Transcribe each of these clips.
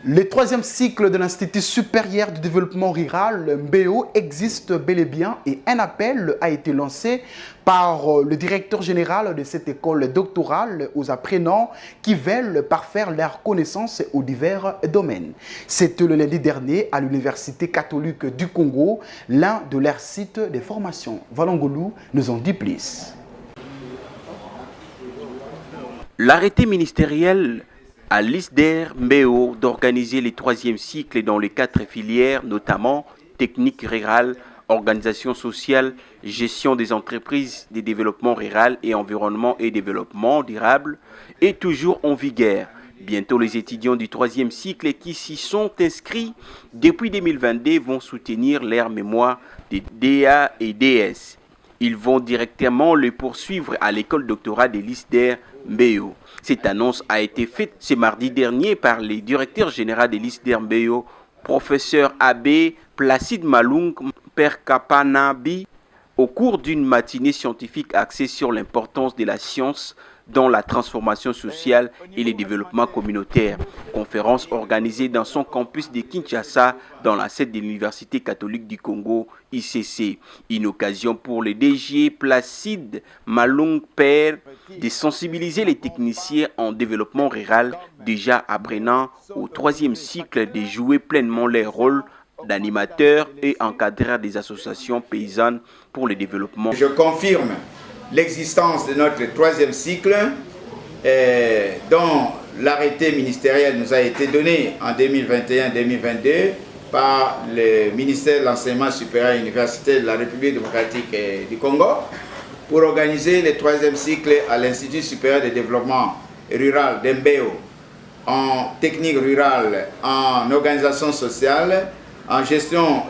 Le troisième cycle de l'Institut supérieur du développement rural, MBO, existe bel et bien et un appel a été lancé par le directeur général de cette école doctorale aux apprenants qui veulent parfaire leurs connaissances aux divers domaines. C'était le lundi dernier à l'Université catholique du Congo, l'un de leurs sites de formation. Valongolou nous en dit plus. L'arrêté ministériel à l'ISDER MBO d'organiser les troisième cycles dans les 4 filières, notamment technique rurale, organisation sociale, gestion des entreprises, des développements rural et environnement et développement durable, est toujours en vigueur. Bientôt, les étudiants du troisième cycle qui s'y sont inscrits depuis 2022 vont soutenir leur mémoire des DA et DS. Ils vont directement le poursuivre à l'école doctorale de l'ISDER MBO. Cette annonce a été faite ce mardi dernier par le directeur général de l'ISDER MBO, professeur Abbé Placide Malung Perkapanabi, au cours d'une matinée scientifique axée sur l'importance de la science dans la transformation sociale et le développement communautaire. Conférence organisée dans son campus de Kinshasa, dans la sede de l'Université catholique du Congo, ICC. Une occasion pour le DG Placide Malung Père de sensibiliser les techniciens en développement rural déjà apprenant au troisième cycle de jouer pleinement leur rôle d'animateurs et encadreurs des associations paysannes pour le développement. Je confirme l'existence de notre troisième cycle dont l'arrêté ministériel nous a été donné en 2021-2022 par le ministère de l'Enseignement supérieur et universitaire de la République démocratique du Congo pour organiser le troisième cycle à l'Institut supérieur de développement rural d'MBO en technique rurale, en organisation sociale, en gestion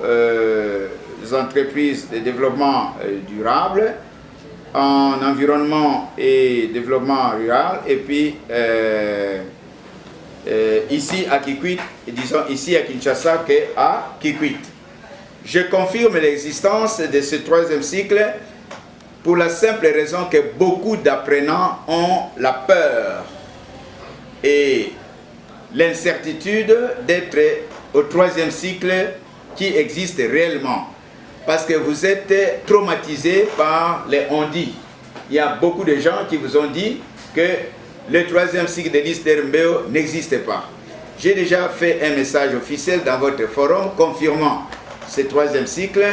des entreprises de développement durable, en environnement et développement rural, et puis ici à Kikwit, et disons ici à Kinshasa qu'à Kikwit. Je confirme l'existence de ce troisième cycle pour la simple raison que beaucoup d'apprenants ont la peur et l'incertitude d'être au troisième cycle qui existe réellement. Parce que vous êtes traumatisés par les on-dit. Il y a beaucoup de gens qui vous ont dit que le troisième cycle de l'ISDER MBO n'existe pas. J'ai déjà fait un message officiel dans votre forum confirmant ce troisième cycle.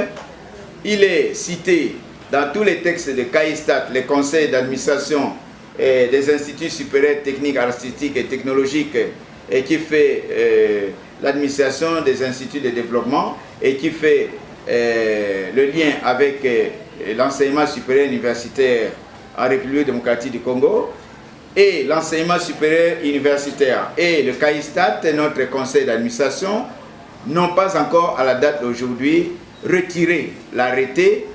Il est cité dans tous les textes de CAISTAT, les conseils d'administration des instituts supérieurs techniques, artistiques et technologiques, et qui fait l'administration des instituts de développement et qui fait le lien avec l'enseignement supérieur universitaire en République démocratique du Congo, et l'enseignement supérieur universitaire et le CAISTAT, notre conseil d'administration, n'ont pas encore à la date d'aujourd'hui retiré l'arrêté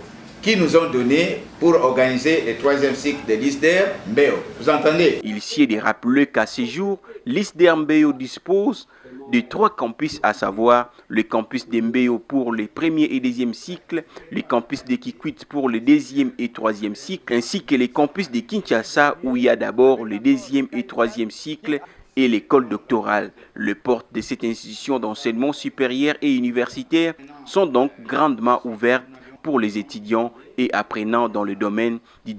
qui nous ont donné pour organiser le troisième cycle de l'ISDER MBO. Vous entendez? Il sied de rappeler qu'à ce jour, l'ISDER MBO dispose de 3 campus, à savoir le campus de MBO pour les premiers et deuxième cycles, le campus de Kikwit pour le deuxième et troisième cycle, ainsi que les campus de Kinshasa où il y a d'abord le deuxième et troisième cycle et l'école doctorale. Les portes de cette institution d'enseignement supérieur et universitaire sont donc grandement ouvertes pour les étudiants et apprenants dans le domaine du